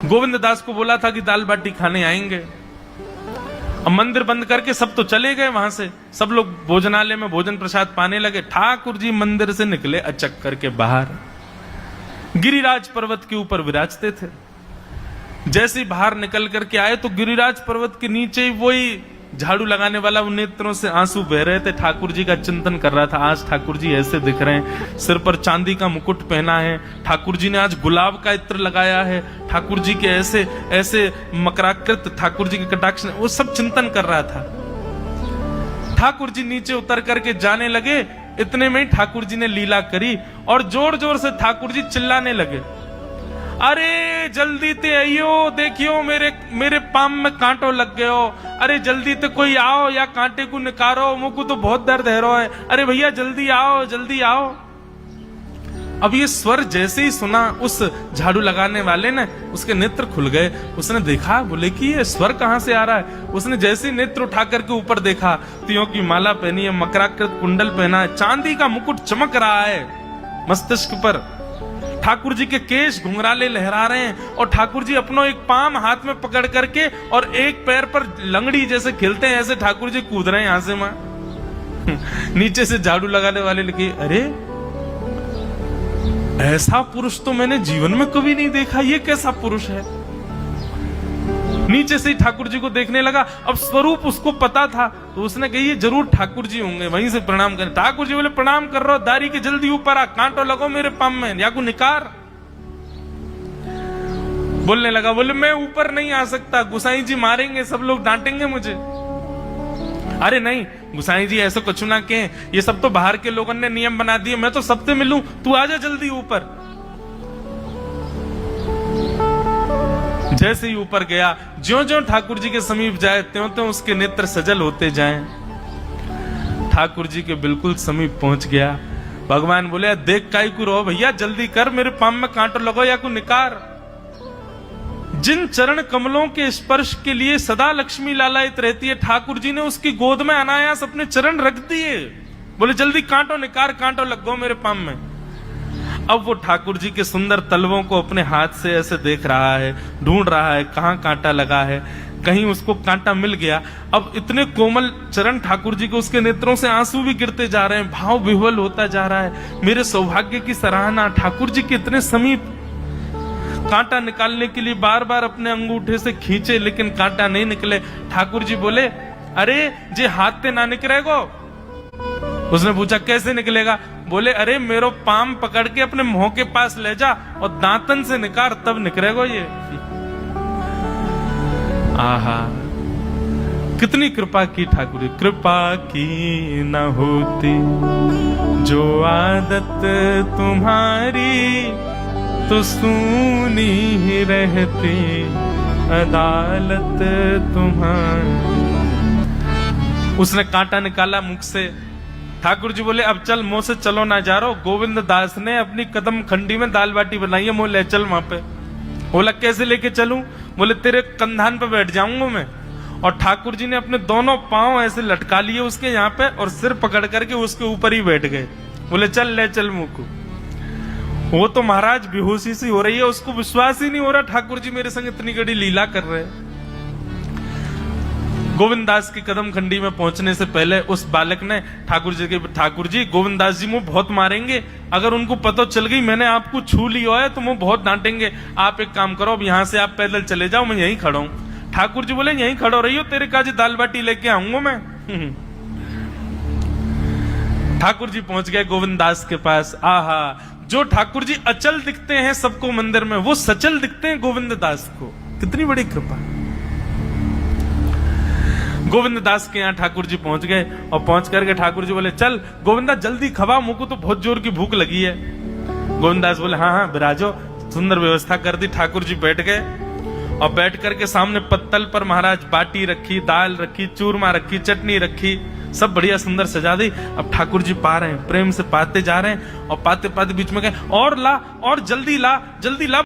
गोविंद दास को बोला था कि दाल बाटी खाने आएंगे। अब मंदिर बंद करके सब तो चले गए वहां से, सब लोग भोजनालय में भोजन प्रसाद पाने लगे। ठाकुर जी मंदिर से निकले अचक करके बाहर, गिरिराज पर्वत के ऊपर विराजते थे। जैसे ही बाहर निकल करके आए तो गिरिराज पर्वत के नीचे ही वही झाड़ू लगाने वाला उन नेत्रों से आंसू बह रहे थे। ठाकुर जी का चिंतन कर रहा था, आज ठाकुर जी ऐसे दिख रहे हैं, सिर पर चांदी का मुकुट पहना है, ठाकुर जी ने आज गुलाब का इत्र लगाया है, ठाकुर जी के ऐसे ऐसे मकराकृत ठाकुर जी के कटाक्ष, वो सब चिंतन कर रहा था। ठाकुर जी नीचे उतर करके जाने लगे, इतने में ही ठाकुर जी ने लीला करी और जोर जोर से ठाकुर जी चिल्लाने लगे, अरे जल्दी ते आइयो, देखियो मेरे पाम में कांटो लग गयो, अरे जल्दी ते कोई आओ या कांटे को निकारो, मुझको तो बहुत दर्द है रो है, अरे भैया जल्दी आओ जल्दी आओ। अब ये स्वर जैसे ही सुना उस झाड़ू लगाने वाले ने, उसके नेत्र खुल गए। उसने देखा, बोले कि ये स्वर कहां से आ रहा है। उसने जैसे ही नेत्र उठा करके ऊपर देखा, तियों की माला पहनी है, मकराकृत कुंडल पहना है, चांदी का मुकुट चमक रहा है मस्तिष्क पर, ठाकुर जी के केश घुंघराले लहरा रहे हैं और ठाकुर जी अपनो एक पाम हाथ में पकड़ करके और एक पैर पर लंगड़ी जैसे खेलते हैं ऐसे ठाकुर जी कूद रहे हैं यहां से वहां। नीचे से झाड़ू लगाने वाले लिखे, अरे ऐसा पुरुष तो मैंने जीवन में कभी नहीं देखा, ये कैसा पुरुष है। नीचे से ही ठाकुर जी को देखने लगा। अब स्वरूप उसको पता था तो उसने कही ये जरूर ठाकुर जी होंगे, वहीं से प्रणाम करें। ठाकुर जी बोले प्रणाम कर रहा हूं, दारी के जल्दी ऊपर आ, कांटो लगो मेरे पाम में या को निकार। बोलने लगा, बोले मैं ऊपर नहीं आ सकता, गुसाई जी मारेंगे, सब लोग डांटेंगे मुझे। अरे नहीं गुसाई जी ऐसा कुछ ना कहें, ये सब तो बाहर के लोगों ने नियम बना दिए, मैं तो सबसे मिलूं, तू आजा जल्दी ऊपर। जैसे ही ऊपर गया, ज्यों-ज्यों ठाकुर जी के समीप जाए त्यों-त्यों उसके नेत्र सजल होते जाएं। ठाकुर जी के बिल्कुल समीप पहुंच गया। भगवान बोले, देख काई को रो भैया, जल्दी कर, मेरे पाम में कांटो लगो या को निकार। जिन चरण कमलों के स्पर्श के लिए सदा लक्ष्मी लालायित रहती है, ठाकुर जी ने उसकी गोद में अनायास अपने चरण रख दिए। बोले जल्दी कांटो निकार, कांटो लग गो मेरे पाम में। अब वो ठाकुर जी के सुंदर तलवों को अपने हाथ से ऐसे देख रहा है, ढूंढ रहा है कहां कांटा लगा है, कहीं उसको कांटा मिल गया। अब इतने कोमल चरण ठाकुर जी के, उसके नेत्रों से आंसू भी गिरते जा रहे हैं, भाव विह्वल होता जा रहा है। मेरे सौभाग्य की सराहना, ठाकुर जी के इतने समीप। कांटा निकालने के लिए बार बार अपने अंगूठे से खींचे लेकिन कांटा नहीं निकले। ठाकुर जी बोले, अरे जे हाथ ते ना निकलेगो। उसने पूछा कैसे निकलेगा। बोले, अरे मेरो पाम पकड़ के अपने मुंह के पास ले जा और दांतन से निकाल, तब निकलेगा ये। आहा, कितनी कृपा की ठाकुर। कृपा की न होती जो आदत तुम्हारी, तो सूनी ही रहती अदालत तुम्हारी। उसने कांटा निकाला मुख से। ठाकुर जी बोले, अब चल, मुंह से चलो ना जा रहा। गोविंद दास ने अपनी कदम खंडी में दाल बाटी बनाई है, मुंह ले चल वहां पे। बोला कैसे लेके चलूं। बोले तेरे कंधान पे बैठ जाऊंगा मैं। और ठाकुर जी ने अपने दोनों पांव ऐसे लटका लिए उसके यहाँ पे और सिर पकड़ करके उसके ऊपर ही बैठ गए। बोले चल ले चल मुंह को। वो तो महाराज बेहोशी सी हो रही है, उसको विश्वास ही नहीं हो रहा ठाकुर जी मेरे संग इतनी बड़ी लीला कर रहे हैं। गोविंद दास की कदम खंडी में पहुंचने से पहले उस बालक ने ठाकुर जी गोविंद दास जी मुझे बहुत मारेंगे, अगर उनको पता चल गई मैंने आपको छू लिया है तो मुझे बहुत डांटेंगे, आप एक काम करो, अब यहां से आप पैदल चले जाओ, मैं यहीं खड़ा हूं। ठाकुर जी बोले, यहीं खड़ो रही हो, तेरे काजी दाल बाटी लेके आऊंगा मैं। ठाकुर जी पहुंच गए गोविंद दास के पास। आहा, जो ठाकुर जी अचल दिखते हैं सबको मंदिर में, वो सचल दिखते हैं गोविंद दास को। कितनी बड़ी कृपा। गोविंद दास के यहाँ ठाकुर जी पहुंच गए और पहुंच करके ठाकुर जी बोले, चल गोविंदा जल्दी खवा, मुझको तो बहुत जोर की भूख लगी है। गोविंद दास बोले, हाँ हाँ विराजो। सुंदर व्यवस्था कर दी। ठाकुर जी बैठ गए और बैठ करके सामने पत्तल पर महाराज बाटी रखी, दाल रखी, चूरमा रखी, चटनी रखी, सब बढ़िया सुंदर सजा दी। अब ठाकुर जी पा रहे हैं, प्रेम से पाते जा रहे हैं और पाते पाते बीच में गए, और ला, और जल्दी ला, जल्दी ला।